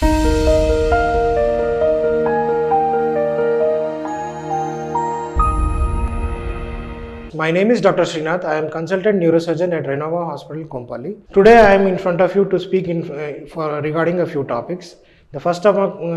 My name is Dr.Srinath. I am consultant neurosurgeon at Renova Hospital, Kompally. Today I am in front of you to speak regarding a few topics. The first of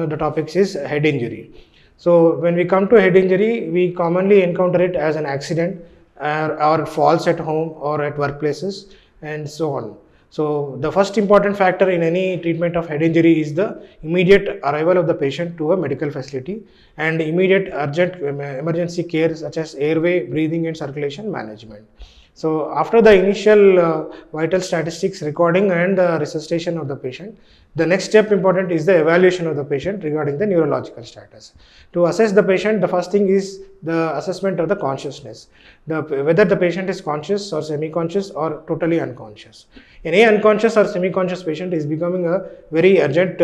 the topics is head injury. So when we come to head injury, we commonly encounter it as an accident or falls at home or at workplaces and so on. So the first important factor in any treatment of head injury is the immediate arrival of the patient to a medical facility and immediate urgent emergency care such as airway, breathing and circulation management. So after the initial vital statistics recording and resuscitation of the patient, the next step important is the evaluation of the patient regarding the neurological status. To assess the patient, the first thing is the assessment of the consciousness, whether the patient is conscious or semi-conscious or totally unconscious. Any unconscious or semi-conscious patient is becoming a very urgent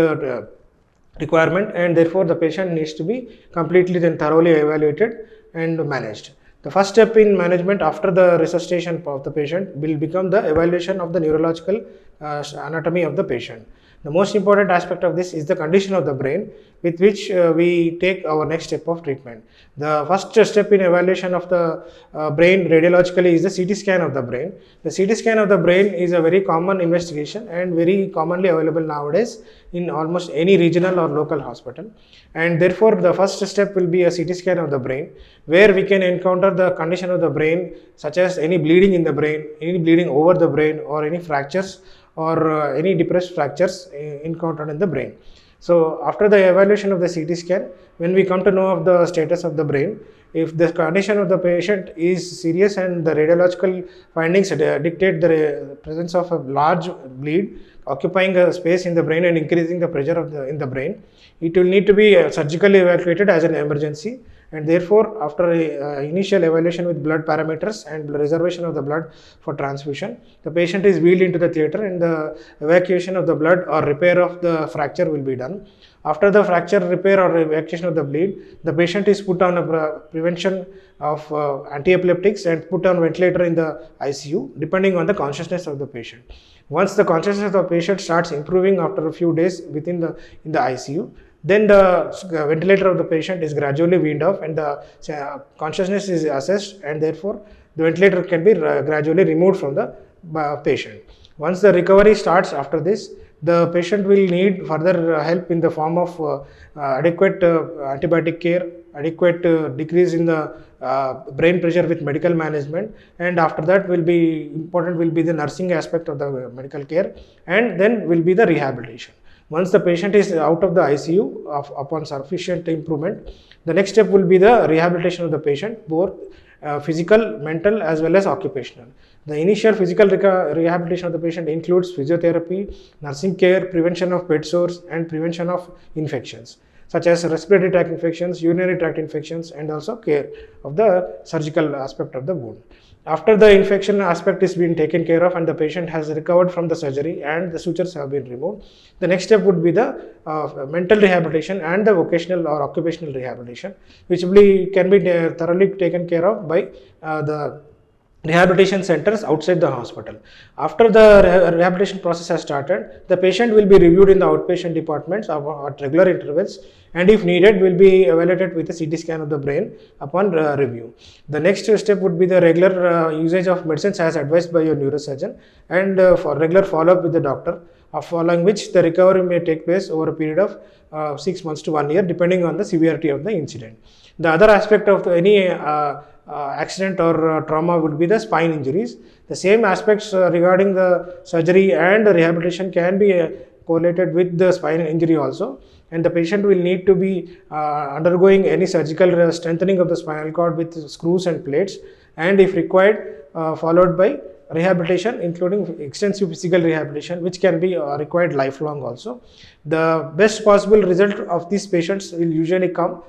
requirement, and therefore the patient needs to be completely then thoroughly evaluated and managed. The first step in management after the resuscitation of the patient will become the evaluation of the neurological anatomy of the patient. The most important aspect of this is the condition of the brain with which we take our next step of treatment. The first step in evaluation of the brain radiologically is the CT scan of the brain. The CT scan of the brain is a very common investigation and very commonly available nowadays in almost any regional or local hospital. And therefore, the first step will be a CT scan of the brain, where we can encounter the condition of the brain such as any bleeding in the brain, any bleeding over the brain or any fractures or any depressed fractures encountered in the brain. So after the evaluation of the CT scan, when we come to know of the status of the brain, if the condition of the patient is serious and the radiological findings dictate the presence of a large bleed occupying a space in the brain and increasing the pressure in the brain, it will need to be surgically evacuated as an emergency. And therefore, after initial evaluation with blood parameters and reservation of the blood for transfusion, the patient is wheeled into the theatre and the evacuation of the blood or repair of the fracture will be done. After the fracture repair or evacuation of the bleed, the patient is put on a prevention of anti-epileptics and put on ventilator in the ICU depending on the consciousness of the patient. Once the consciousness of the patient starts improving after a few days in the ICU, then the ventilator of the patient is gradually weaned off and the consciousness is assessed, and therefore the ventilator can be gradually removed from the patient. Once the recovery starts after this, the patient will need further help in the form of adequate antibiotic care, adequate decrease in the brain pressure with medical management, and after that will be the nursing aspect of the medical care, and then will be the rehabilitation. Once the patient is out of the ICU upon sufficient improvement, the next step will be the rehabilitation of the patient, both physical, mental as well as occupational. The initial physical rehabilitation of the patient includes physiotherapy, nursing care, prevention of bed sores and prevention of infections such as respiratory tract infections, urinary tract infections, and also care of the surgical aspect of the wound. After the infection aspect is being taken care of and the patient has recovered from the surgery and the sutures have been removed, the next step would be the mental rehabilitation and the vocational or occupational rehabilitation, which can be thoroughly taken care of by the rehabilitation centers outside the hospital. After the rehabilitation process has started, the patient will be reviewed in the outpatient departments at regular intervals, and if needed will be evaluated with a CT scan of the brain upon review. The next step would be the regular usage of medicines as advised by your neurosurgeon and for regular follow-up with the doctor, following which the recovery may take place over a period of 6 months to 1 year depending on the severity of the incident. The other aspect of any accident or trauma would be the spine injuries. The same aspects regarding the surgery and the rehabilitation can be correlated with the spine injury also, and the patient will need to be undergoing any surgical strengthening of the spinal cord with screws and plates, and if required followed by rehabilitation including extensive physical rehabilitation, which can be required lifelong also. The best possible result of these patients will usually come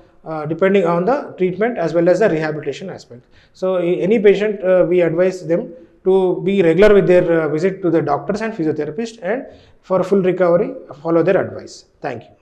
depending on the treatment as well as the rehabilitation aspect. So any patient we advise them to be regular with their visit to the doctors and physiotherapists, and for full recovery follow their advice. Thank you.